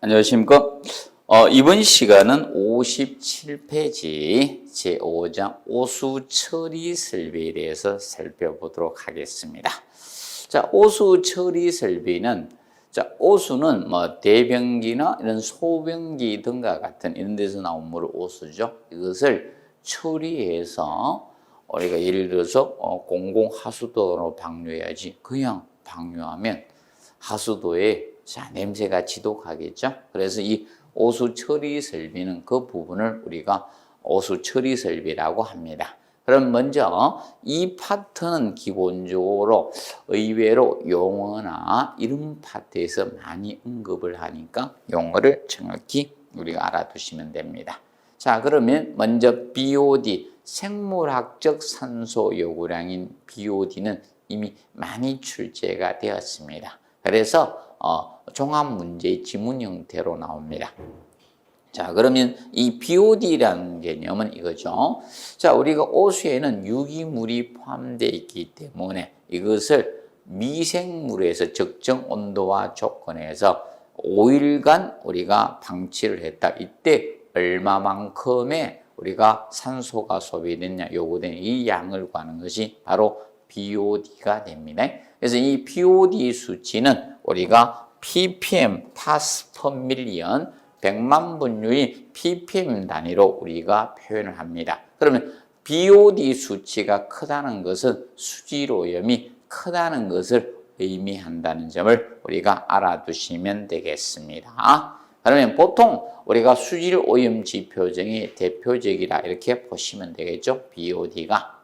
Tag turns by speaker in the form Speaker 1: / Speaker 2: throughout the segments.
Speaker 1: 안녕하십니까. 이번 시간은 57페이지 제5장 오수 처리 설비에 대해서 살펴보도록 하겠습니다. 자, 오수 처리 설비는 오수는 대변기나 이런 소변기 등과 같은 이런 데서 나온 물을 오수죠. 이것을 처리해서 우리가 예를 들어서 공공 하수도로 방류해야지 그냥 방류하면 하수도에 냄새가 지독하겠죠. 그래서 이 오수 처리 설비는 그 부분을 우리가 오수 처리 설비라고 합니다. 그럼 먼저 이 파트는 기본적으로 의외로 용어나 이런 파트에서 많이 언급을 하니까 용어를 정확히 우리가 알아두시면 됩니다. 자, 그러면 먼저 BOD, 생물학적 산소 요구량인 BOD는 이미 많이 출제가 되었습니다. 그래서 종합문제의 지문 형태로 나옵니다. 자, 그러면 이 BOD라는 개념은 이거죠. 자, 우리가 오수에는 유기물이 포함되어 있기 때문에 이것을 미생물에서 적정 온도와 조건에서 5일간 우리가 방치를 했다. 이때 얼마만큼의 우리가 산소가 소비됐냐 요구된 이 양을 구하는 것이 바로 BOD가 됩니다. 그래서 이 BOD 수치는 우리가 ppm, parts per million, 100만 분율이 ppm 단위로 우리가 표현을 합니다. 그러면 BOD 수치가 크다는 것은 수질오염이 크다는 것을 의미한다는 점을 우리가 알아두시면 되겠습니다. 그러면 보통 우리가 수질오염 지표 중에 대표적이라 이렇게 보시면 되겠죠. BOD가.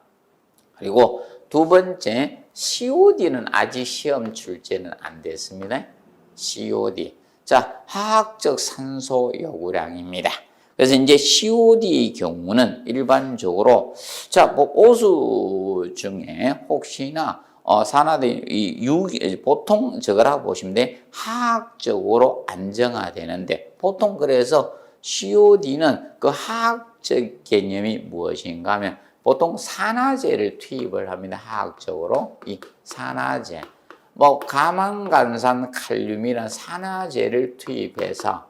Speaker 1: 그리고 두 번째, COD는 아직 시험 출제는 안 됐습니다. COD. 자, 화학적 산소 요구량입니다. 그래서 이제 COD의 경우는 일반적으로 오수 중에 혹시나 보통 저거라고 보시면 돼. 화학적으로 안정화되는데 보통 그래서 COD는 그 화학적 개념이 무엇인가 하면 보통 산화제를 투입을 합니다. 화학적으로 이 산화제, 가망간산 칼륨이라는 산화제를 투입해서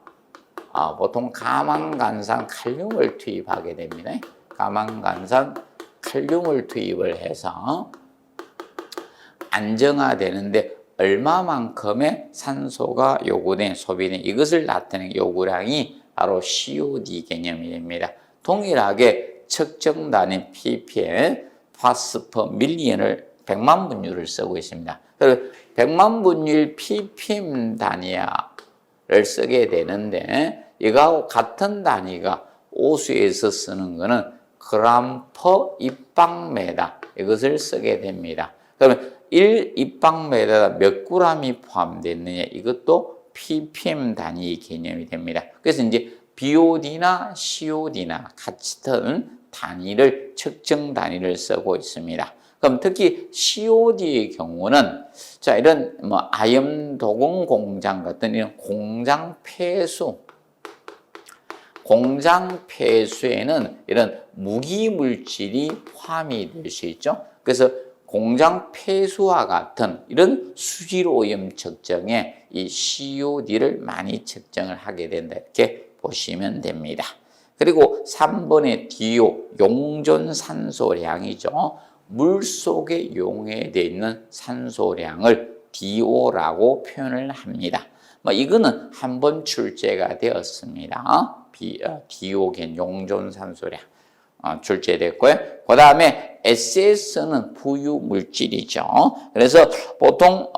Speaker 1: 보통 가망간산 칼륨을 투입하게 됩니다. 가망간산 칼륨을 투입을 해서 안정화되는데 얼마만큼의 산소가 요구된 소비된 이것을 나타내는 요구량이 바로 COD 개념이 됩니다. 동일하게 측정 단위 ppm, parts per million을 100만 분율을 쓰고 있습니다. 그리고 100만 분율 ppm 단위를 쓰게 되는데 이거하고 같은 단위가 오수에서 쓰는 거는 그램 per 입방메다 이것을 쓰게 됩니다. 그러면 1 입방메다에 몇 그램이 포함됐느냐 이것도 ppm 단위 개념이 됩니다. 그래서 이제 BOD나 COD나 같은 단위를 측정 단위를 쓰고 있습니다. 그럼 특히 COD의 경우는 이런 아염 도금 공장 같은 이런 공장 폐수에는 이런 무기 물질이 포함이 될 수 있죠. 그래서 공장 폐수와 같은 이런 수질 오염 측정에 이 COD를 많이 측정을 하게 된다 이렇게 보시면 됩니다. 그리고 3번의 DO, 용존 산소량이죠. 물속에 용해되어 있는 산소량을 DO라고 표현을 합니다. 이거는 한번 출제가 되었습니다. DO 겐 용존 산소량 출제됐고요. 그 다음에 SS는 부유 물질이죠. 그래서 보통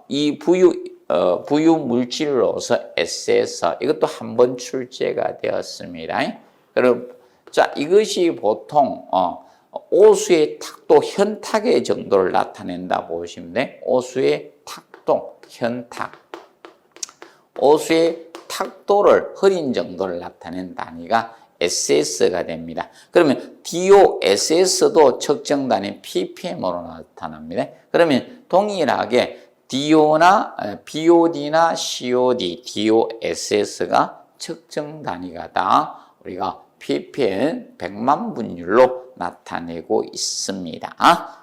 Speaker 1: 이 부유 물질로서 SS 이것도 한번 출제가 되었습니다. 그럼 이것이 보통 오수의 탁도 현탁의 정도를 나타낸다 보시면 돼. 오수의 탁도 현탁. 오수의 탁도를 흐린 정도를 나타낸 단위가 SS가 됩니다. 그러면 DO, SS도 측정 단위 ppm으로 나타납니다. 그러면 동일하게 DO나 BOD나 COD, DO, SS가 측정 단위가 다 우리가 ppm 100만 분율로 나타내고 있습니다.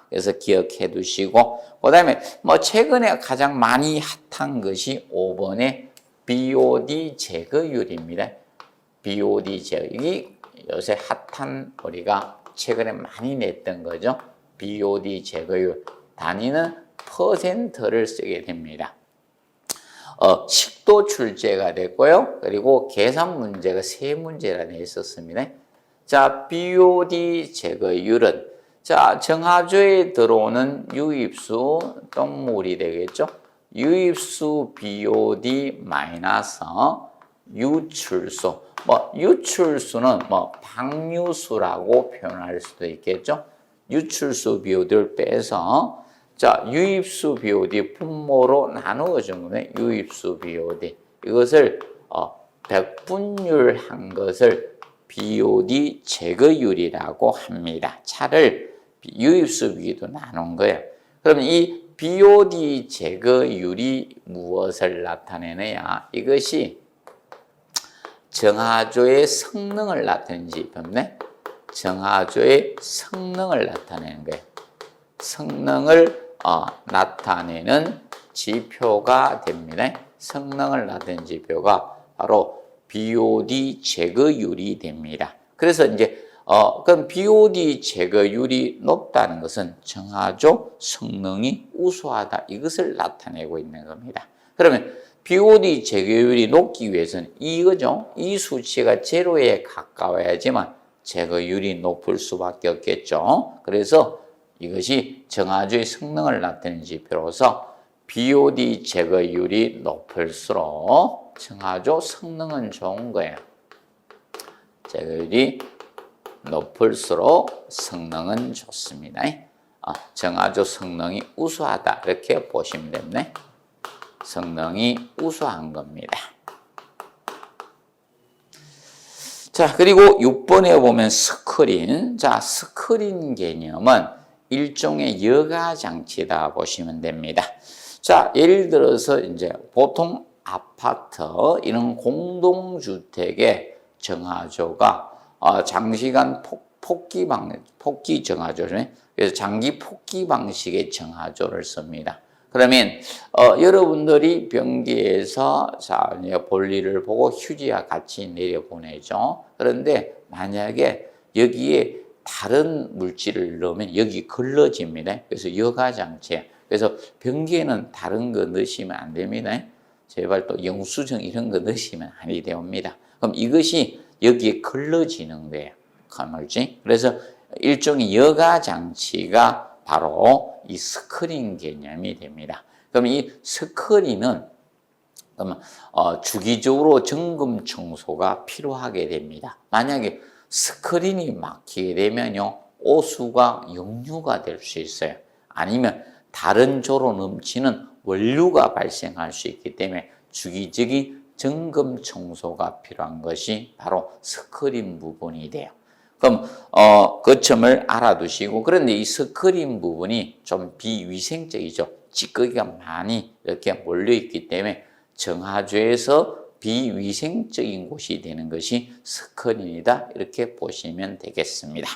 Speaker 1: 그래서 기억해 두시고 그 다음에 최근에 가장 많이 핫한 것이 5번의 BOD 제거율입니다. BOD 제거율이 요새 핫한 우리가 최근에 많이 냈던 거죠. BOD 제거율. 단위는 퍼센트를 쓰게 됩니다. 식도 출제가 됐고요. 그리고 계산 문제가 3문제나 돼 있었습니다. 자, BOD 제거율은 자, 정화조에 들어오는 유입수 똥물이 되겠죠. 유입수 BOD 마이너스 유출수. 유출수는 방류수라고 표현할 수도 있겠죠. 유출수 BOD를 빼서 자, 유입수 BOD 분모로 나누어 준 거네. 유입수 BOD. 이것을 백분율한 것을 BOD 제거율이라고 합니다. 차를 유입수 BOD도 나눈 거예요. 그럼 이 BOD 제거율이 무엇을 나타내느냐? 이것이 정화조의 성능을 나타내는 지표인데 정화조의 성능을 나타내는 거예요. 성능을 나타내는 지표가 됩니다. 성능을 나타내는 지표가 바로 BOD 제거율이 됩니다. 그래서 이제 그럼 BOD 제거율이 높다는 것은 정화조 성능이 우수하다 이것을 나타내고 있는 겁니다. 그러면 BOD 제거율이 높기 위해서는 이거죠. 이 수치가 제로에 가까워야지만 제거율이 높을 수밖에 없겠죠. 그래서 이것이 정화조의 성능을 나타내는 지표로서 BOD 제거율이 높을수록 정화조 성능은 좋은 거예요. 제거율이 높을수록 성능은 좋습니다. 정화조 성능이 우수하다 이렇게 보시면 됩니다. 성능이 우수한 겁니다. 자, 그리고 6번에 보면 스크린. 자, 스크린 개념은 일종의 여가 장치다 보시면 됩니다. 자, 예를 들어서 이제 보통 아파트 이런 공동주택의 정화조가 장시간 폭기 정화조죠. 그래서 장기 폭기 방식의 정화조를 씁니다. 그러면 여러분들이 변기에서 자, 볼일을 보고 휴지와 같이 내려보내죠. 그런데 만약에 여기에 다른 물질을 넣으면 여기 걸러집니다. 그래서 여가장치예요. 그래서 변기에는 다른 거 넣으시면 안 됩니다. 제발 또 영수증 이런 거 넣으시면 아니 됩니다. 그럼 이것이 여기에 걸러지는 거예요. 가물지. 그래서 일종의 여가장치가 바로 이 스크린 개념이 됩니다. 그럼 이 스크린은 주기적으로 점검 청소가 필요하게 됩니다. 만약에 스크린이 막히게 되면요, 오수가 역류가 될 수 있어요. 아니면 다른 조로 넘치는 원류가 발생할 수 있기 때문에 주기적인 점검 청소가 필요한 것이 바로 스크린 부분이 돼요. 그럼 그 점을 알아두시고, 그런데 이 스크린 부분이 좀 비위생적이죠. 찌꺼기가 많이 이렇게 몰려있기 때문에 정화조에서 비위생적인 곳이 되는 것이 스크린이다 이렇게 보시면 되겠습니다.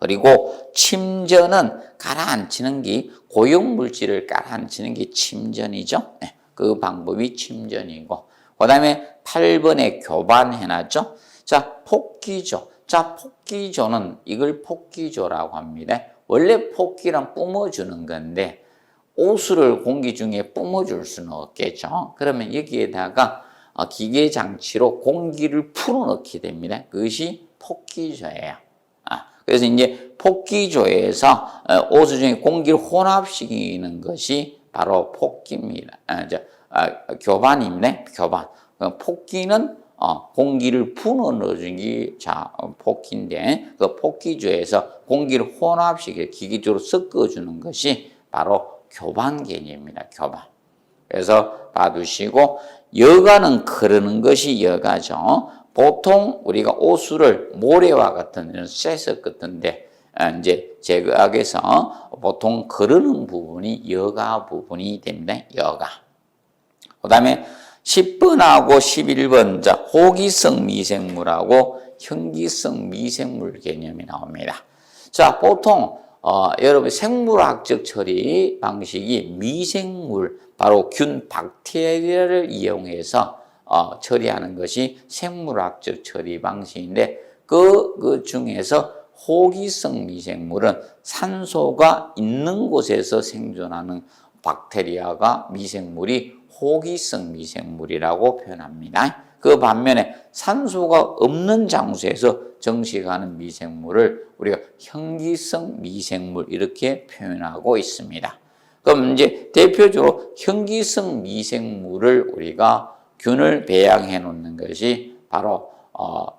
Speaker 1: 그리고 침전은 가라앉히는 게 고용물질을 가라앉히는 게 침전이죠. 네, 그 방법이 침전이고, 그 다음에 8번에 교반해놨죠. 자, 폭기조. 자, 폭기조는 이걸 폭기조라고 합니다. 원래 폭기란 뿜어주는 건데 오수를 공기 중에 뿜어줄 수는 없겠죠. 그러면 여기에다가 기계 장치로 공기를 풀어넣게 됩니다. 그것이 폭기조예요. 그래서 이제 폭기조에서 오수 중에 공기를 혼합시키는 것이 바로 폭기입니다. 교반입니다. 교반. 폭기는 공기를 불어넣어준 게 폭기인데, 그 폭기조에서 공기를 혼합시켜 기계적으로 섞어주는 것이 바로 교반 개념입니다. 교반. 그래서 봐두시고, 여가는 흐르는 것이 여가죠. 보통 우리가 오수를 모래와 같은 이런 쇠석 같은데 이제 제거하기 위해서 보통 흐르는 부분이 여가 부분이 됩니다. 여가. 그 다음에 10번하고 11번, 자, 호기성 미생물하고 현기성 미생물 개념이 나옵니다. 자, 보통 여러분 생물학적 처리 방식이 미생물, 바로 균 박테리아를 이용해서 처리하는 것이 생물학적 처리 방식인데 그 중에서 호기성 미생물은 산소가 있는 곳에서 생존하는 박테리아가 미생물이 호기성 미생물이라고 표현합니다. 그 반면에 산소가 없는 장소에서 정식하는 미생물을 우리가 현기성 미생물 이렇게 표현하고 있습니다. 그럼 이제 대표적으로 현기성 미생물을 우리가 균을 배양해 놓는 것이 바로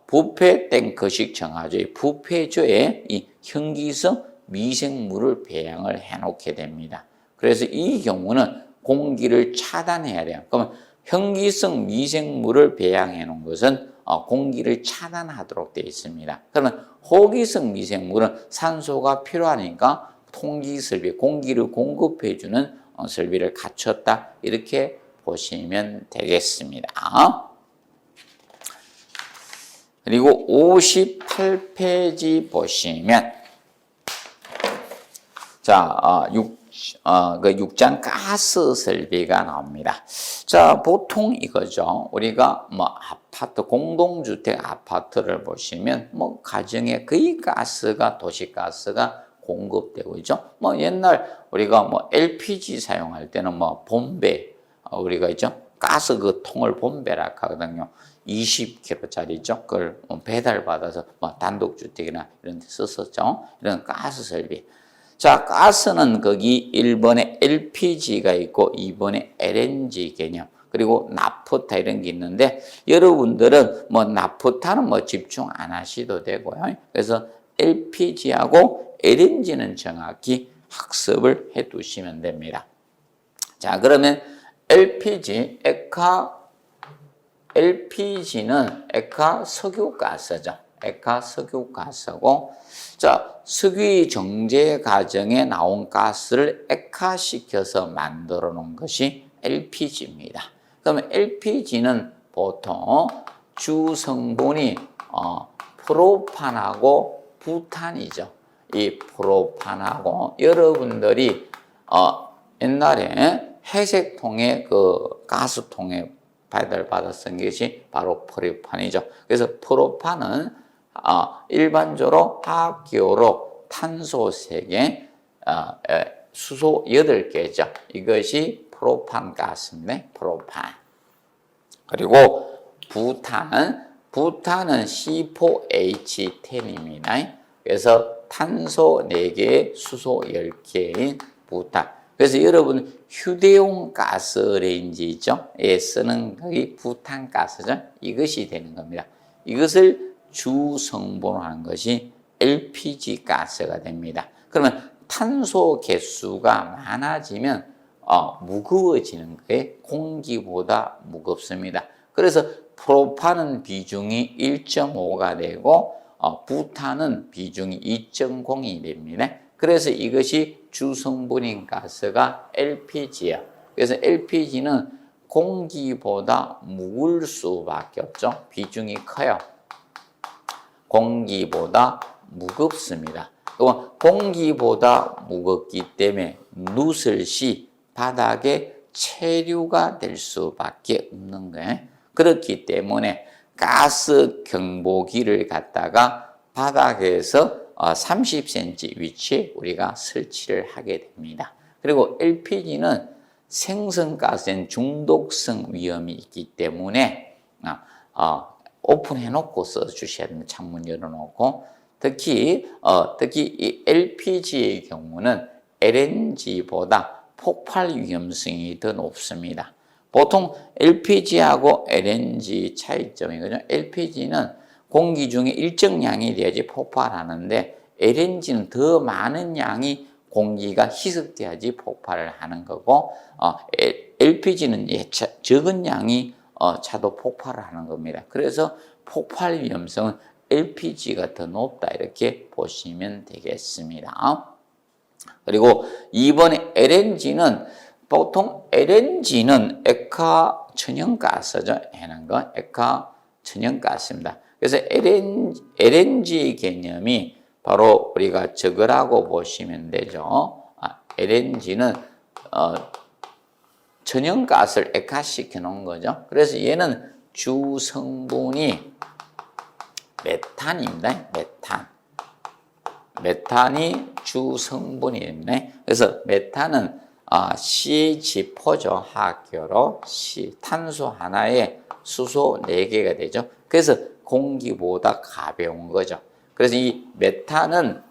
Speaker 1: 부패 탱크식 정화조의 부패조에 이 현기성 미생물을 배양을 해 놓게 됩니다. 그래서 이 경우는 공기를 차단해야 돼요. 그러면 현기성 미생물을 배양해 놓은 것은 공기를 차단하도록 되어 있습니다. 그러면 호기성 미생물은 산소가 필요하니까 통기설비, 공기를 공급해주는 설비를 갖췄다. 이렇게 보시면 되겠습니다. 그리고 58페이지 보시면 자, 6장 가스 설비가 나옵니다. 자, 보통 이거죠. 우리가 아파트, 공동주택 아파트를 보시면 가정에 거의 가스가, 도시가스가 공급되고 있죠. 옛날 우리가 LPG 사용할 때는 본배, 우리가 있죠. 가스 그 통을 본배라 하거든요. 20kg짜리죠. 그걸 배달받아서 단독주택이나 이런 데 썼었죠. 이런 가스 설비. 자, 가스는 거기 1번에 LPG가 있고 2번에 LNG 개념, 그리고 나프타 이런 게 있는데 여러분들은 나프타는 집중 안 하셔도 되고요. 그래서 LPG하고 LNG는 정확히 학습을 해 두시면 됩니다. 자, 그러면 LPG는 액화 석유가스죠. 액화 석유가스고, 자, 석유 정제 과정에 나온 가스를 액화시켜서 만들어 놓은 것이 LPG입니다. 그러면 LPG는 보통 주 성분이 프로판하고 부탄이죠. 이 프로판하고 여러분들이 옛날에 회색통에 그 가스통에 배달받았던 것이 바로 프로판이죠. 그래서 프로판은 일반적으로 화학기호로 탄소 3개, 수소 8개죠. 이것이 프로판 가스인데 프로판. 그리고 부탄은 C4H10입니다. 그래서 탄소 4개, 수소 10개인 부탄. 그래서 여러분 휴대용 가스레인지죠. 에 쓰는 거기 부탄가스죠. 이것이 되는 겁니다. 이것을 주 성분으로 하는 것이 LPG 가스가 됩니다. 그러면 탄소 개수가 많아지면 무거워지는 거에 공기보다 무겁습니다. 그래서 프로판은 비중이 1.5가 되고 부탄은 비중이 2.0이 됩니다. 그래서 이것이 주성분인 가스가 LPG예요. 그래서 LPG는 공기보다 무거울 수밖에 없죠. 비중이 커요. 공기보다 무겁습니다. 공기보다 무겁기 때문에 누설시 바닥에 체류가 될 수밖에 없는 거예요. 그렇기 때문에 가스 경보기를 갖다가 바닥에서 30cm 위치에 우리가 설치를 하게 됩니다. 그리고 LPG는 생성가스엔 중독성 위험이 있기 때문에 오픈해 놓고 써주셔야 됩니다. 창문 열어놓고. 특히 이 LPG의 경우는 LNG보다 폭발 위험성이 더 높습니다. 보통 LPG하고 LNG 차이점이거든요. LPG는 공기 중에 일정량이 돼야지 폭발하는데 LNG는 더 많은 양이 공기가 희석돼야지 폭발을 하는 거고 LPG는 적은 양이 차도 폭발을 하는 겁니다. 그래서 폭발 위험성은 LPG가 더 높다 이렇게 보시면 되겠습니다. 그리고 이번에 LNG는 보통 LNG는 액화 천연가스죠. 해는 거 액화 천연가스입니다. 그래서 LNG 개념이 바로 우리가 저거라고 보시면 되죠. LNG는 천연가스를 액화시켜 놓은 거죠. 그래서 얘는 주 성분이 메탄입니다. 메탄이 주 성분이네. 그래서 메탄은 CH4죠. 화학교로 탄소 하나에 수소 4개가 되죠. 그래서 공기보다 가벼운 거죠. 그래서 이 메탄은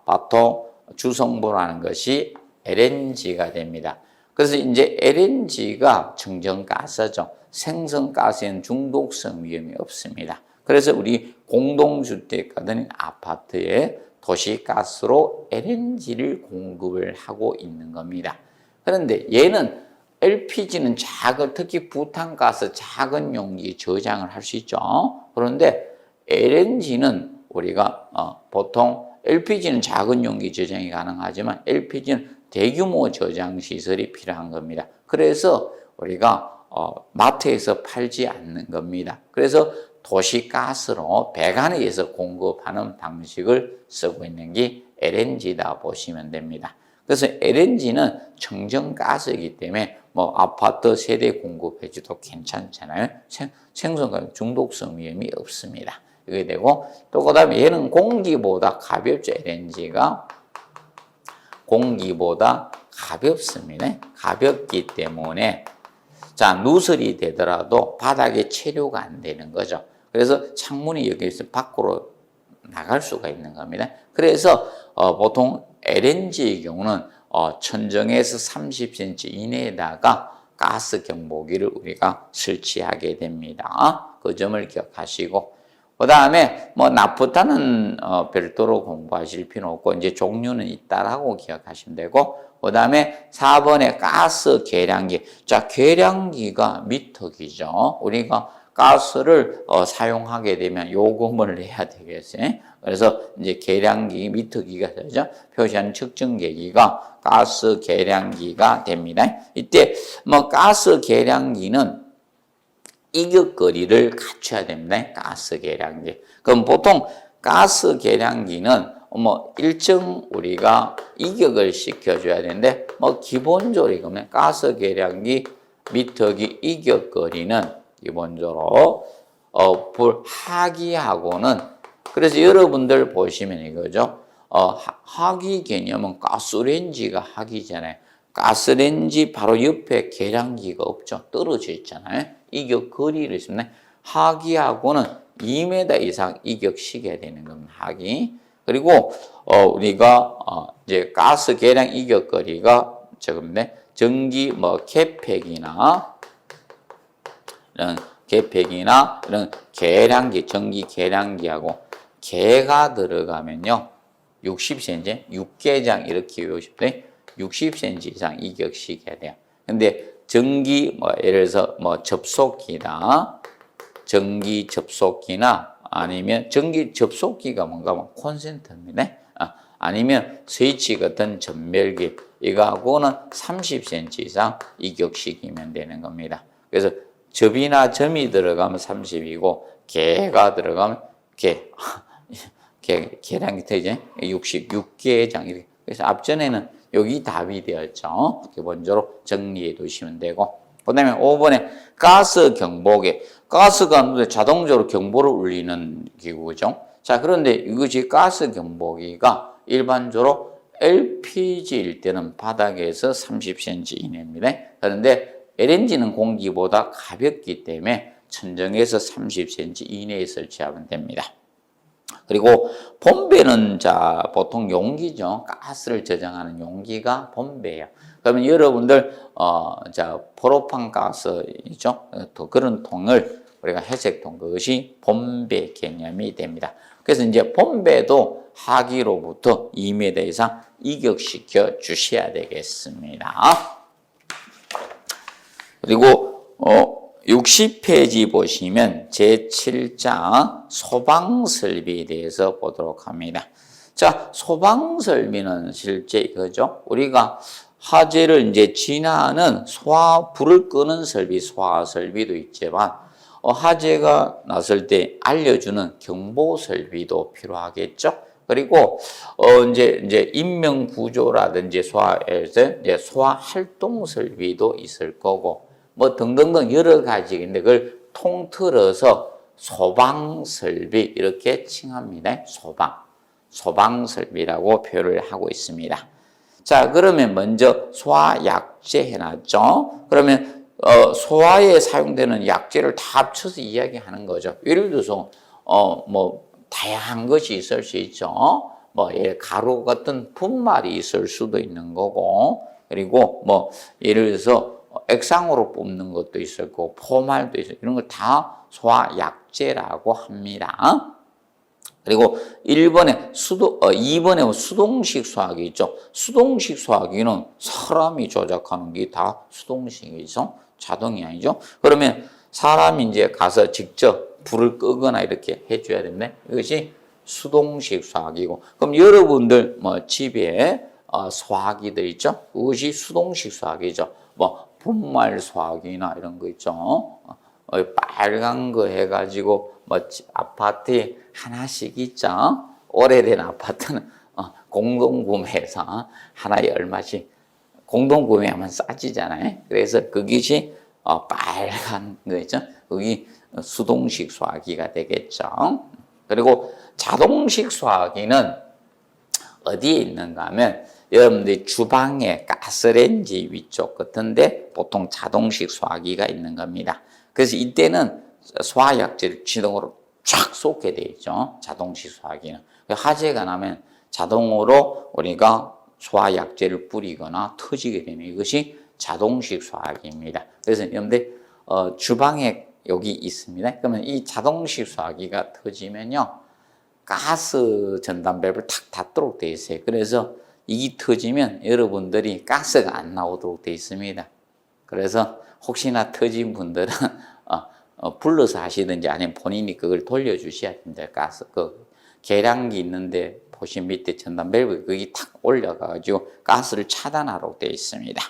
Speaker 1: 보통 주 성분하는 것이 LNG가 됩니다. 그래서 이제 LNG가 청정가스죠. 생성가스에는 중독성 위험이 없습니다. 그래서 우리 공동주택가든 아파트에 도시가스로 LNG를 공급을 하고 있는 겁니다. 그런데 얘는 LPG는 특히 부탄가스 작은 용기 저장을 할 수 있죠. 그런데 LNG는 우리가 보통 LPG는 작은 용기 저장이 가능하지만 LPG는 대규모 저장 시설이 필요한 겁니다. 그래서 우리가 마트에서 팔지 않는 겁니다. 그래서 도시가스로 배관에서 공급하는 방식을 쓰고 있는 게 LNG다 보시면 됩니다. 그래서 LNG는 청정가스이기 때문에 아파트 세대 공급해줘도 괜찮잖아요. 생선과 중독성 위험이 없습니다. 이게 되고 또 그다음에 얘는 공기보다 가볍죠. LNG가 공기보다 가볍습니다. 가볍기 때문에 누설이 되더라도 바닥에 체류가 안 되는 거죠. 그래서 창문이 여기서 밖으로 나갈 수가 있는 겁니다. 그래서 보통 LNG의 경우는 천정에서 30cm 이내에다가 가스 경보기를 우리가 설치하게 됩니다. 그 점을 기억하시고 그 다음에 나프타는 별도로 공부하실 필요 없고 이제 종류는 있다라고 기억하시면 되고 그 다음에 4번에 가스 계량기. 계량기가 미터기죠. 우리가 가스를 사용하게 되면 요금을 내야 되겠어요. 그래서 이제 계량기, 미터기가 되죠. 표시하는 측정계기가 가스 계량기가 됩니다. 이때 가스 계량기는 이격거리를 갖춰야 됩니다. 가스 계량기. 그럼 보통 가스 계량기는 일정 우리가 이격을 시켜줘야 되는데 기본적으로 이거는 가스 계량기, 미터기 이격거리는 기본적으로 하기하고는 그래서 여러분들 보시면 이거죠. 하기 개념은 가스레인지가 하기잖아요. 가스레인지 바로 옆에 계량기가 없죠. 떨어져 있잖아요. 이격 거리를 있습니다. 하기하고는 2m 이상 이격시켜야 되는 겁니다. 하기. 그리고 우리가 이제 가스 계량 이격 거리가 적은데 전기 개팩이나 이런 계량기, 전기 계량기하고 개가 들어가면요 60cm, 육개장 이렇게 외우실 때 60cm 이상 이격시켜야 돼요. 근데 전기 예를 들어서 접속기나 전기 접속기나 아니면 전기 접속기가 뭔가 콘센트입니다. 아니면 스위치 같은 전멸기 이거하고는 30cm 이상 이격시키면 되는 겁니다. 그래서 접이나 점이 들어가면 30이고 개가 들어가면 계량기 되죠. 66개장 이렇게. 그래서 앞전에는 여기 답이 되었죠. 기본적으로 정리해 두시면 되고. 그 다음에 5번에 가스 경보기. 가스가 자동적으로 경보를 울리는 기구죠. 그런데 이것이 가스 경보기가 일반적으로 LPG일 때는 바닥에서 30cm 이내입니다. 그런데 LNG는 공기보다 가볍기 때문에 천정에서 30cm 이내에 설치하면 됩니다. 그리고 본배는 보통 용기죠. 가스를 저장하는 용기가 본배예요. 그러면 여러분들 프로판 가스 있죠. 또 그런 통을 우리가 회색통 그것이 본배 개념이 됩니다. 그래서 이제 본배도 하기로부터 2m 이상 이격시켜 주셔야 되겠습니다. 그리고 60페이지 보시면 제7장 소방설비에 대해서 보도록 합니다. 소방설비는 실제 이거죠. 우리가 화재를 이제 진화하는 불을 끄는 설비, 소화설비도 있지만 화재가 났을 때 알려주는 경보설비도 필요하겠죠. 그리고 이제 인명 구조라든지 소화에서 이제 소화 활동 설비도 있을 거고 뭐 등등등 여러 가지인데 그걸 통틀어서 소방 설비 이렇게 칭합니다. 소방 설비라고 표현을 하고 있습니다. 자, 그러면 먼저 소화약제 해놨죠. 그러면 소화에 사용되는 약재를 다 합쳐서 이야기하는 거죠. 예를 들어서 뭐 다양한 것이 있을 수 있죠. 뭐 가루 같은 분말이 있을 수도 있는 거고, 그리고 뭐 예를 들어서 액상으로 뽑는 것도 있을 거고, 포말도 있을 이런 걸 다 소화약제라고 합니다. 그리고 2번에 수동식 소화기 있죠. 수동식 소화기는 사람이 조작하는 게 다 수동식이죠. 자동이 아니죠. 그러면 사람이 이제 가서 직접 불을 끄거나 이렇게 해줘야 됩니다. 이것이 수동식 소화기고. 그럼 여러분들 뭐 집에 소화기들 있죠. 그것이 수동식 소화기죠. 뭐 분말 소화기나 이런 거 있죠. 빨간 거 해가지고 뭐 아파트에 하나씩 있죠. 오래된 아파트는 공동구매해서 하나에 얼마씩 공동구매하면 싸지잖아요. 그래서 그것이 빨간 거 있죠. 그게 수동식 소화기가 되겠죠. 그리고 자동식 소화기는 어디에 있는가 하면 여러분들이 주방에 가스레인지 위쪽 같은데 보통 자동식 소화기가 있는 겁니다. 그래서 이때는 소화약제를自動으로 쫙 쏟게 되어 있죠. 자동식 소화기는. 화재가 나면 자동으로 우리가 소화약제를 뿌리거나 터지게 되면 이것이 자동식 소화기입니다. 그래서 여러분들 주방에 여기 있습니다. 그러면 이 자동식 소화기가 터지면요. 가스 전단 밸브를 탁 닫도록 되어 있어요. 그래서 이게 터지면 여러분들이 가스가 안 나오도록 되어 있습니다. 그래서 혹시나 터진 분들은 불러서 하시든지 아니면 본인이 그걸 돌려주셔야 됩니다. 가스 계량기 있는데 보신 밑에 전단 밸브 거기 탁 올려가지고 가스를 차단하도록 되어 있습니다.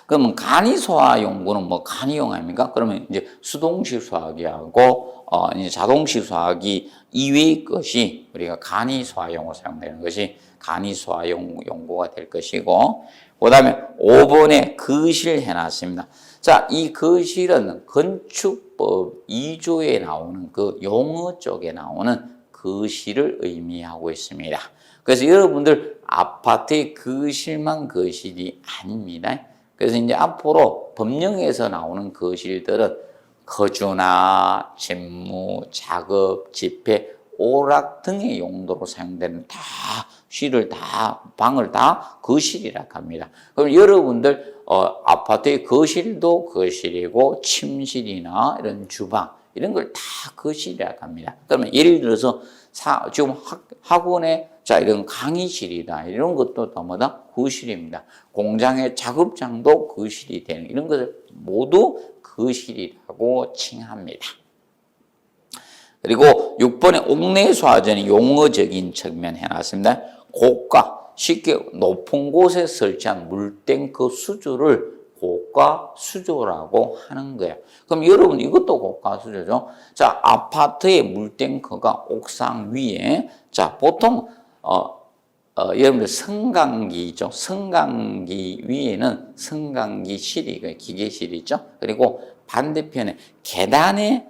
Speaker 1: 그러면 간이 소화 용구는 뭐 간이용 아닙니까? 그러면 이제 수동식 소화기하고 이제 자동식 소화기 이외의 것이 우리가 간이 소화용으로 사용되는 것이 간이 소화용 용구가 될 것이고, 그다음에 5번에 거실 해놨습니다. 자, 이 거실은 건축법 2조에 나오는 그 용어 쪽에 나오는 거실을 의미하고 있습니다. 그래서 여러분들 아파트의 거실만 거실이 아닙니다. 그래서 이제 앞으로 법령에서 나오는 거실들은 거주나 집무, 작업, 집회, 오락 등의 용도로 사용되는 방을 다 거실이라고 합니다. 그럼 여러분들 아파트의 거실도 거실이고 침실이나 이런 주방 이런 걸 다 거실이라고 합니다. 그러면 예를 들어서 지금 학원에 이런 강의실이다 이런 것도 뭐다 거실입니다. 공장의 작업장도 거실이 되는 이런 것을 모두 거실이라고 칭합니다. 그리고 6번에 옥내 소화전이 용어적인 측면 해놨습니다. 고가, 쉽게 높은 곳에 설치한 물탱크 수조를 고가 수조라고 하는 거예요. 그럼 여러분 이것도 고가 수조죠. 자, 아파트의 물탱크가 옥상 위에 보통 여러분들 승강기 있죠. 승강기 위에는 승강기실이 기계실이 있죠. 그리고 반대편에 계단의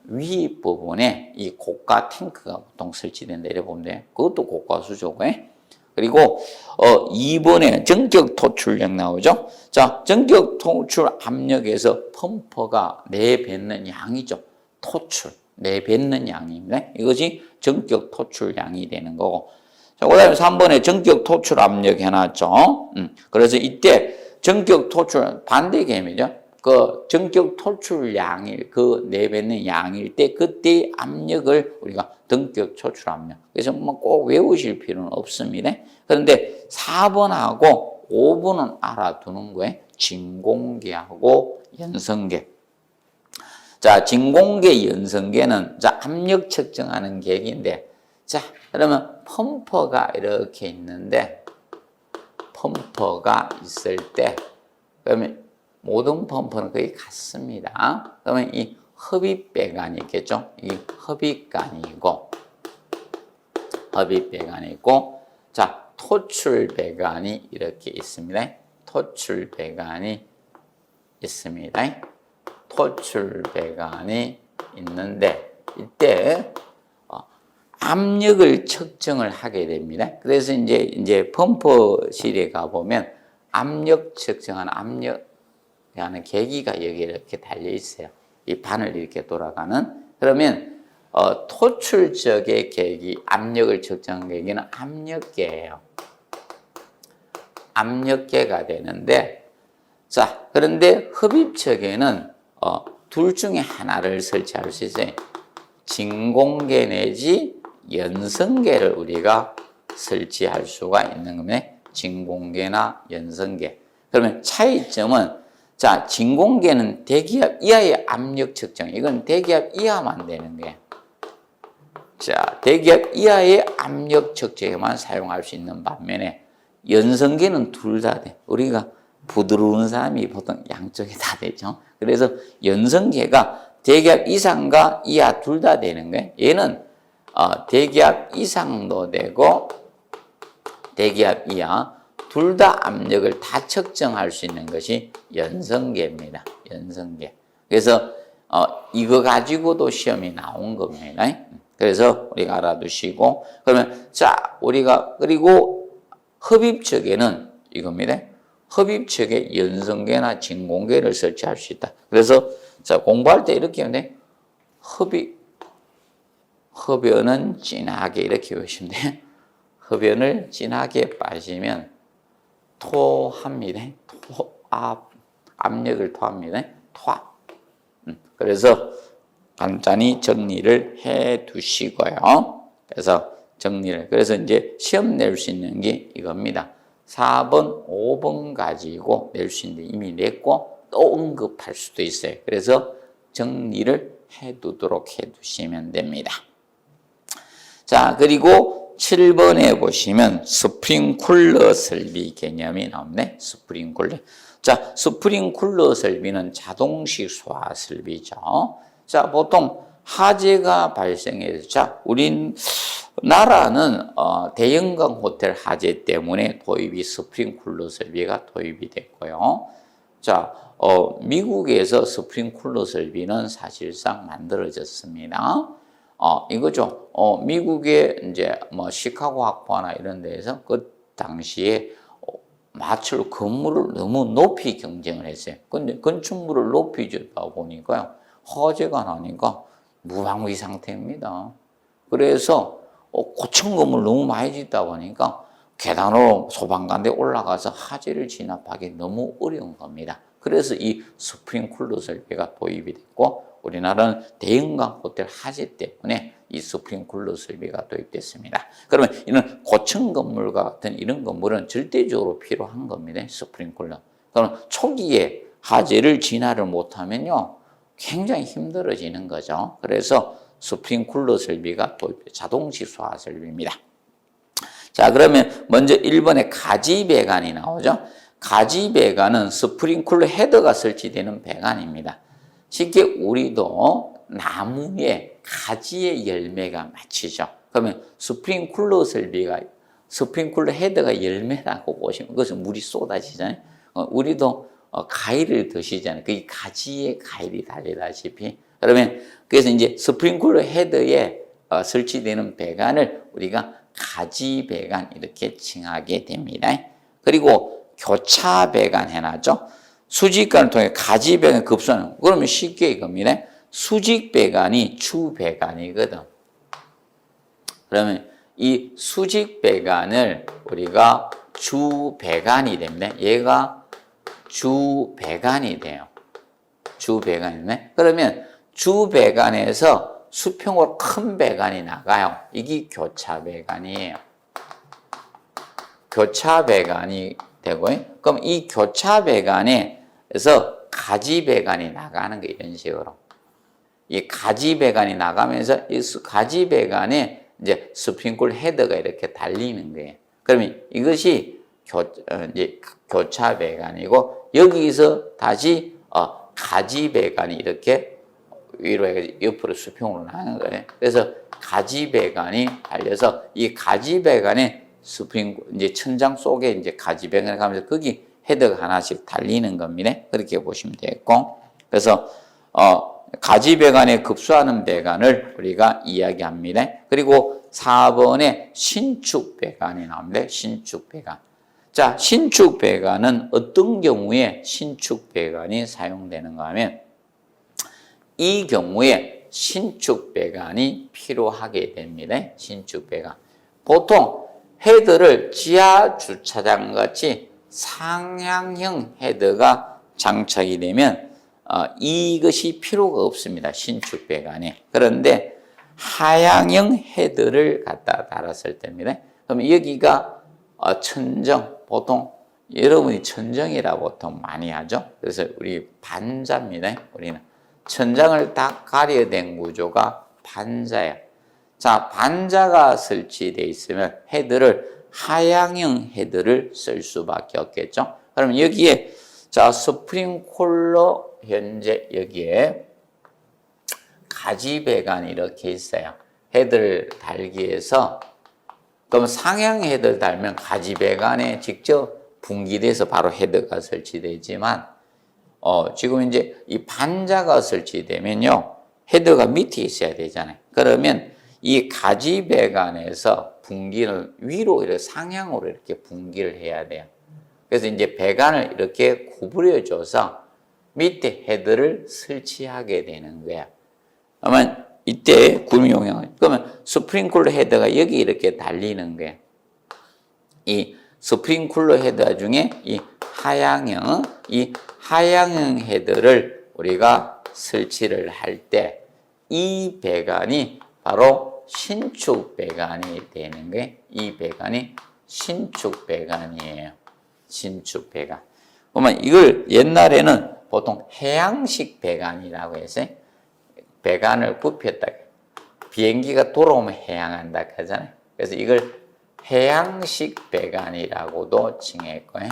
Speaker 1: 위 부분에 이 고가 탱크가 보통 설치된다 이렇게 보면 돼요. 그것도 고가 수조고요. 그리고 2번에 전격 토출력 나오죠. 자, 전격 토출 압력에서 펌퍼가 내뱉는 양이죠. 내뱉는 양입니다. 이것이 전격 토출량이 되는 거고. 자, 그다음에 3번에 전격 토출 압력 해놨죠. 그래서 이때 전격 토출 반대 개념이죠. 그 전격 토출량일 내뱉는 양일 때 그때 압력을 우리가 전격 토출 압력. 그래서 뭐 꼭 외우실 필요는 없습니다. 그런데 4번하고 5번은 알아두는 거예요. 진공계하고 연성계. 자, 진공계, 연성계는 압력 측정하는 계기인데, 자, 그러면 펌퍼가 이렇게 있는데, 펌퍼가 있을 때, 그러면 모든 펌프는 거의 같습니다. 그러면 이 흡입배관이 있겠죠? 이 흡입관이고, 흡입배관이 있고, 자, 토출배관이 이렇게 있습니다. 토출배관이 있습니다. 토출배관이 있는데, 이때 압력을 측정을 하게 됩니다. 그래서 이제 펌프실에 가보면 압력 측정하는 압력하는 계기가 여기 이렇게 달려 있어요. 이 바늘 이렇게 돌아가는. 그러면 토출 쪽의 계기, 압력을 측정하는 계기는 압력계예요. 압력계가 되는데, 자, 그런데 흡입 쪽에는 둘 중에 하나를 설치할 수 있어요. 진공계 내지 연성계를 우리가 설치할 수가 있는 겁니다. 진공계나 연성계. 그러면 차이점은, 자, 진공계는 대기압 이하의 압력 측정. 이건 대기압 이하만 되는 거예요. 자, 대기압 이하의 압력 측정에만 사용할 수 있는 반면에 연성계는 둘 다 돼. 우리가 부드러운 사람이 보통 양쪽에 다 되죠. 그래서 연성계가 대기압 이상과 이하 둘 다 되는 거예요. 얘는 대기압 이상도 되고 대기압 이하 둘 다 압력을 다 측정할 수 있는 것이 연성계입니다. 연성계. 그래서 이거 가지고도 시험이 나온 겁니다. 그래서 우리가 알아두시고, 그러면 자, 우리가 그리고 흡입 측에는 이겁니다. 흡입 측에 연성계나 진공계를 설치할 수 있다. 그래서 자, 공부할 때 이렇게 하면 돼. 흡연은 진하게 이렇게 보시면 돼요. 흡연을 진하게 빠시면 토합니다. 압력을 토합니다. 토합. 그래서 간단히 정리를 해 두시고요. 그래서 이제 시험 낼 수 있는 게 이겁니다. 4번, 5번 가지고 낼 수 있는데 이미 냈고 또 언급할 수도 있어요. 그래서 정리를 해 두도록 해 두시면 됩니다. 자, 그리고 7번에 보시면 스프링쿨러 설비 개념이 나오네. 스프링쿨러. 자, 스프링쿨러 설비는 자동식 소화 설비죠. 자, 보통 화재가 발생해서, 자, 우리나라는 대형강 호텔 화재 때문에 도입이 스프링쿨러 설비가 도입이 됐고요. 자, 미국에서 스프링쿨러 설비는 사실상 만들어졌습니다. 이거죠. 미국의 이제 뭐 시카고 학파나 이런 데에서 그 당시에 마철 건물을 너무 높이 경쟁을 했어요. 근데 건축물을 높이 짓다 보니까요, 화재가 나니까 무방비 상태입니다. 그래서 고층 건물 너무 많이 짓다 보니까 계단으로 소방관대 올라가서 화재를 진압하기 너무 어려운 겁니다. 그래서 이 스프링쿨러 설비가 도입이 됐고, 우리나라는 대형강 호텔 화재 때문에 이 스프링쿨러 설비가 도입됐습니다. 그러면 이런 고층 건물과 같은 이런 건물은 절대적으로 필요한 겁니다. 스프링쿨러. 그럼 초기에 화재를 진화를 못하면요, 굉장히 힘들어지는 거죠. 그래서 스프링쿨러 설비가 도입된 자동식 소화 설비입니다. 자, 그러면 먼저 1번에 가지배관이 나오죠. 가지배관은 스프링쿨러 헤더가 설치되는 배관입니다. 쉽게 우리도 나무에 가지의 열매가 맺히죠. 그러면 스프링쿨러 설비가, 스프링쿨러 헤더가 열매라고 보시면 그것은 물이 쏟아지잖아요. 우리도 과일을 드시잖아요. 그 가지에 과일이 달리다시피. 그러면 그래서 이제 스프링쿨러 헤더에 설치되는 배관을 우리가 가지배관 이렇게 칭하게 됩니다. 그리고 교차배관 해놨죠. 수직관을 통해 가지배관 급수하는, 그러면 쉽게 이겁니다. 수직배관이 주배관이거든. 그러면 이 수직배관을 우리가 주배관이 됩니다. 얘가 주배관이 돼요. 주배관이네. 그러면 주배관에서 수평으로 큰 배관이 나가요. 이게 교차배관이에요. 교차배관이 되고요. 그럼 이 교차배관에서 가지배관이 나가는 거, 이런 식으로. 이 가지배관이 나가면서 이 가지배관에 이제 스프링쿨러 헤더가 이렇게 달리는 거예요. 그러면 이것이 이제 교차배관이고, 여기서 다시 가지배관이 이렇게 위로 해서 옆으로 수평으로 나가는 거예요. 그래서 가지배관이 달려서 이 가지배관에 스프링, 이제 천장 속에 이제 가지배관이 가면서 거기 헤드가 하나씩 달리는 겁니다. 그렇게 보시면 되겠고. 그래서, 가지배관에 급수하는 배관을 우리가 이야기합니다. 그리고 4번에 신축배관이 나옵니다. 신축배관. 자, 신축배관은 어떤 경우에 신축배관이 사용되는가 하면 이 경우에 신축배관이 필요하게 됩니다. 신축배관. 보통 헤드를 지하 주차장 같이 상향형 헤드가 장착이 되면 이것이 필요가 없습니다. 신축배관이. 그런데 하향형 헤드를 갖다 달았을 때입니다. 그럼 여기가 천정, 보통 여러분이 천정이라고 보통 많이 하죠. 그래서 우리 반자입니다. 우리는 천장을 딱 가려댄 구조가 반자예요. 자, 반자가 설치되어 있으면 헤드를 하향형 헤드를 쓸 수밖에 없겠죠. 그럼 여기에 자, 스프링 콜러 현재 여기에 가지배관이 이렇게 있어요. 헤드를 달기 위해서 그럼 상향 헤드를 달면 가지배관에 직접 분기돼서 바로 헤드가 설치되지만 지금 이제 이 반자가 설치되면요 헤드가 밑에 있어야 되잖아요. 그러면 이 가지배관에서 분기를 위로 이렇게 상향으로 이렇게 분기를 해야 돼요. 그래서 이제 배관을 이렇게 구부려줘서 밑에 헤드를 설치하게 되는 거야. 그러면 이때 구름 용량, 그러면 스프링쿨러 헤드가 여기 이렇게 달리는 거야. 이 스프링쿨러 헤드 중에 이 하향형 헤드를 우리가 설치를 할 때 이 배관이 바로 신축 배관이 되는 게 이 배관이 신축 배관이에요. 신축 배관. 그러면 이걸 옛날에는 보통 해양식 배관이라고 해서 배관을 굽혔다. 비행기가 돌아오면 해양한다 하잖아요. 그래서 이걸 해양식 배관이라고도 칭했고요.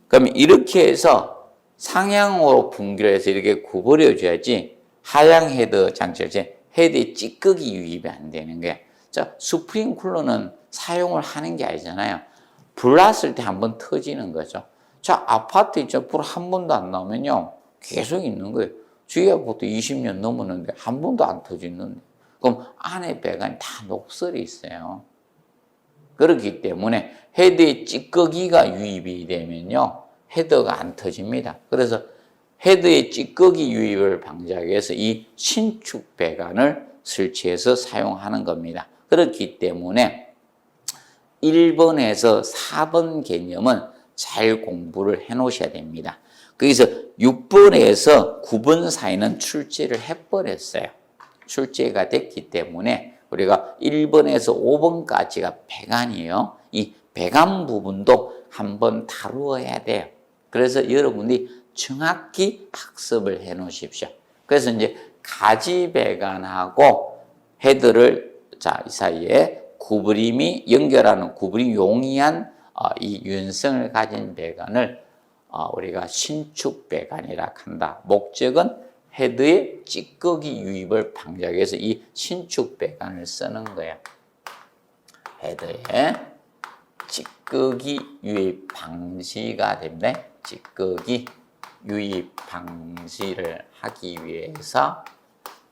Speaker 1: 그럼 이렇게 해서 상향으로 분기를 해서 이렇게 구부려줘야지 하향 헤드 장치를 헤드에 찌꺼기 유입이 안 되는 거예요. 자, 스프링 쿨러는 사용을 하는 게 아니잖아요. 불 났을 때 한번 터지는 거죠. 자, 아파트 있죠. 불 한 번도 안 나오면요. 계속 있는 거예요. 주위가 보통 20년 넘었는데 한 번도 안 터지는데. 그럼 안에 배관이 다 녹슬이 있어요. 그렇기 때문에 헤드에 찌꺼기가 유입이 되면요. 헤드가 안 터집니다. 그래서 헤드의 찌꺼기 유입을 방지하기 위해서 이 신축 배관을 설치해서 사용하는 겁니다. 그렇기 때문에 1번에서 4번 개념은 잘 공부를 해 놓으셔야 됩니다. 거기서 6번에서 9번 사이는 출제를 해버렸어요. 출제가 됐기 때문에 우리가 1번에서 5번까지가 배관이에요. 이 배관 부분도 한번 다루어야 돼요. 그래서 여러분이 정확히 학습을 해 놓으십시오. 그래서 이제 가지 배관하고 헤드를 자, 이 사이에 구부림이 연결하는 구부림 용이한 이 유연성을 가진 배관을 우리가 신축 배관이라 한다. 목적은 헤드의 찌꺼기 유입을 방지하기 위해서 이 신축 배관을 쓰는 거예요. 헤드에 찌꺼기 유입 방지가 됩니다. 찌꺼기 유입 방지를 하기 위해서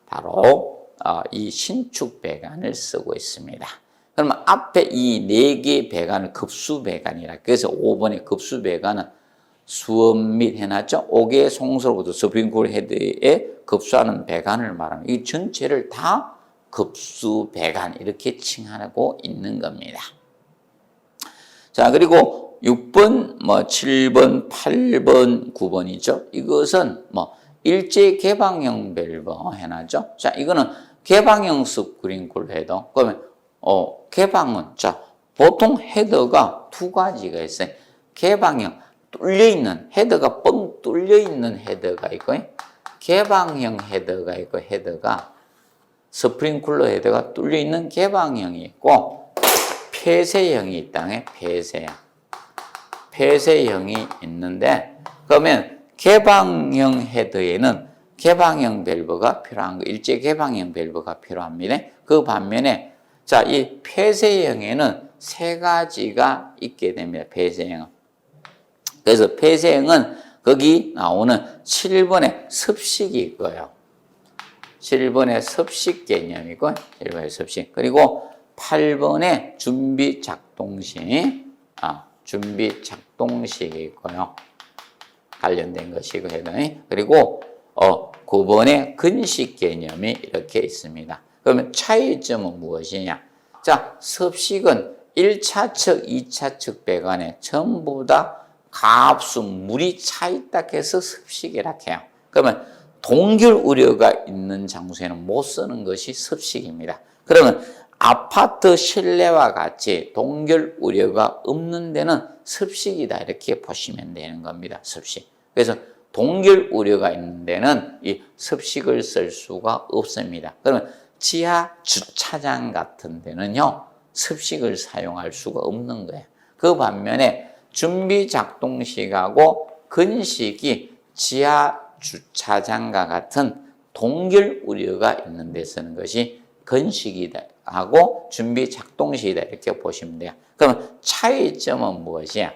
Speaker 1: 바로 이 신축 배관을 쓰고 있습니다. 그러면 앞에 이 4개의 배관을 급수 배관이라. 그래서 5번의 급수 배관은 수업 및 해놨죠. 5개의 송수로부터 스프링쿨 헤드에 급수하는 배관을 말합니다. 이 전체를 다 급수 배관 이렇게 칭하고 있는 겁니다. 자, 그리고 6번, 7번, 8번, 9번이죠. 이것은 일제 개방형 밸브 해놨죠. 자, 이거는 개방형 스프링쿨 헤드. 그러면 개방은 자, 보통 헤드가 2가지가 있어요. 개방형 뚫려있는 헤드가 뻥 뚫려있는 헤드가 있고 개방형 헤드가 있고 헤드가 스프링쿨러 헤드가 뚫려있는 개방형이 있고 폐쇄형이 있다. 폐쇄형이 있는데 그러면 개방형 헤드에는 개방형 밸브가 필요한 거, 일제 개방형 밸브가 필요합니다. 그 반면에 자, 이 폐쇄형에는 세 가지가 있게 됩니다. 폐쇄형은. 그래서 폐쇄형은 거기 나오는 7번의 습식이 있고요. 7번의 습식 개념이고 7번의 습식. 그리고 8번의 준비 작동식. 준비 작동식이 있고요. 관련된 것이고 그리고 9번의 근식 개념이 이렇게 있습니다. 그러면 차이점은 무엇이냐? 자, 습식은 1차 측, 2차 측 배관에 전부 다 가압수 물이 차 있다 해서 습식이라 해요. 그러면 동결 우려가 있는 장소에는 못 쓰는 것이 습식입니다. 그러면 아파트 실내와 같이 동결 우려가 없는 데는 습식이다 이렇게 보시면 되는 겁니다. 습식. 그래서 동결 우려가 있는 데는 이 습식을 쓸 수가 없습니다. 그러면 지하 주차장 같은 데는요, 습식을 사용할 수가 없는 거예요. 그 반면에 준비 작동식하고 근식이 지하 주차장과 같은 동결 우려가 있는 데 쓰는 것이 근식이다 하고 준비 작동식이다 이렇게 보시면 돼요. 그러면 차이점은 무엇이야?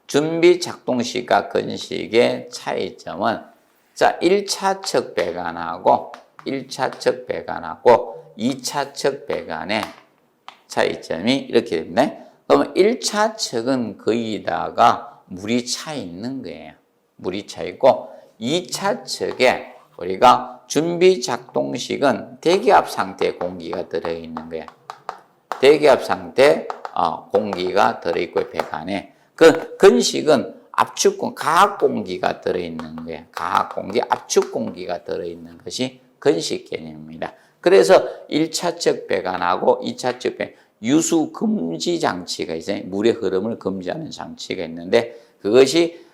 Speaker 1: 준비 작동식과 근식의 차이점은 자, 1차 측 배관하고 1차 측 배관하고 2차 측 배관의 차이점이 이렇게 됩니다. 그러면 1차 측은 거의다가 물이 차 있는 거예요. 물이 차 있고 2차 측에 우리가 준비 작동식은 대기압 상태에 공기가 들어있는 거예요. 대기압 상태 공기가 들어있고 배관에 그 근식은 압축 가학 공기가 들어있는 거예요. 가학 공기, 압축 공기가 들어있는 것이 근식 개념입니다. 그래서 1차 측 배관하고 2차 측 배관 유수 금지 장치가 있어요. 물의 흐름을 금지하는 장치가 있는데 그것이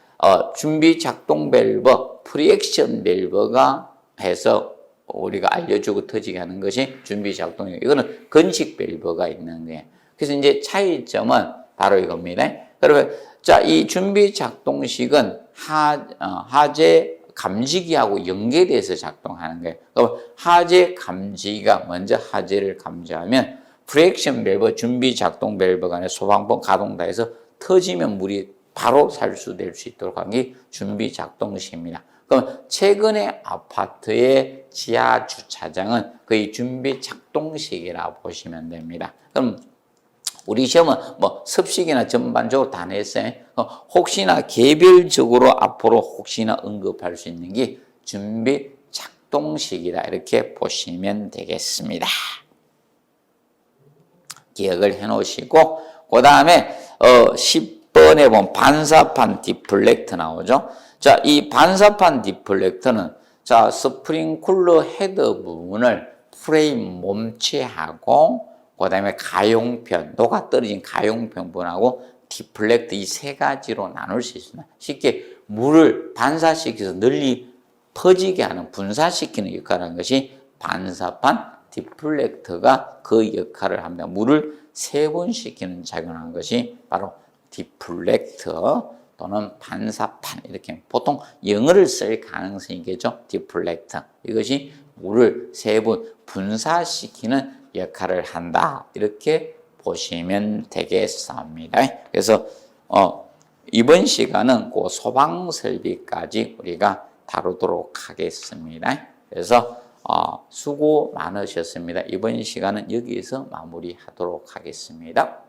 Speaker 1: 준비 작동 밸브, 프리액션 밸브가 해서 우리가 알려주고 터지게 하는 것이 준비 작동이에요. 이거는 건식 밸브가 있는 거예요. 그래서 이제 차이점은 바로 이겁니다. 그러면 자, 이 준비 작동식은 하재 감지기하고 연계돼서 작동하는 거예요. 그럼 하재 감지기가 먼저 하재를 감지하면 프리액션 밸브, 준비 작동 밸브 간에 소방법 가동 다 해서 터지면 물이 바로 살수될 수 있도록 한 게 준비 작동식입니다. 그럼 최근에 아파트의 지하 주차장은 거의 준비 작동식이라고 보시면 됩니다. 그럼 우리 시험은 뭐 습식이나 전반적으로 다 냈어요. 혹시나 개별적으로 앞으로 혹시나 언급할 수 있는 게 준비 작동식이다 이렇게 보시면 되겠습니다. 기억을 해 놓으시고 그 다음에 10번에 보면 반사판 디플렉트 나오죠. 자, 이 반사판 디플렉터는 자, 스프링쿨러 헤더 부분을 프레임 몸체하고 그 다음에 가용편, 녹아 떨어진 가용편 부분하고 디플렉트 이 세 가지로 나눌 수 있습니다. 쉽게 물을 반사시켜서 널리 퍼지게 하는 분사시키는 역할을 하는 것이 반사판 디플렉터가 그 역할을 합니다. 물을 세분시키는 작용을 하는 것이 바로 디플렉터 또는 반사판 이렇게 보통 영어를 쓸 가능성이 있겠죠. 디플렉터 이것이 물을 세분 분사시키는 역할을 한다 이렇게 보시면 되겠습니다. 그래서 이번 시간은 그 소방 설비까지 우리가 다루도록 하겠습니다. 그래서 수고 많으셨습니다. 이번 시간은 여기에서 마무리하도록 하겠습니다.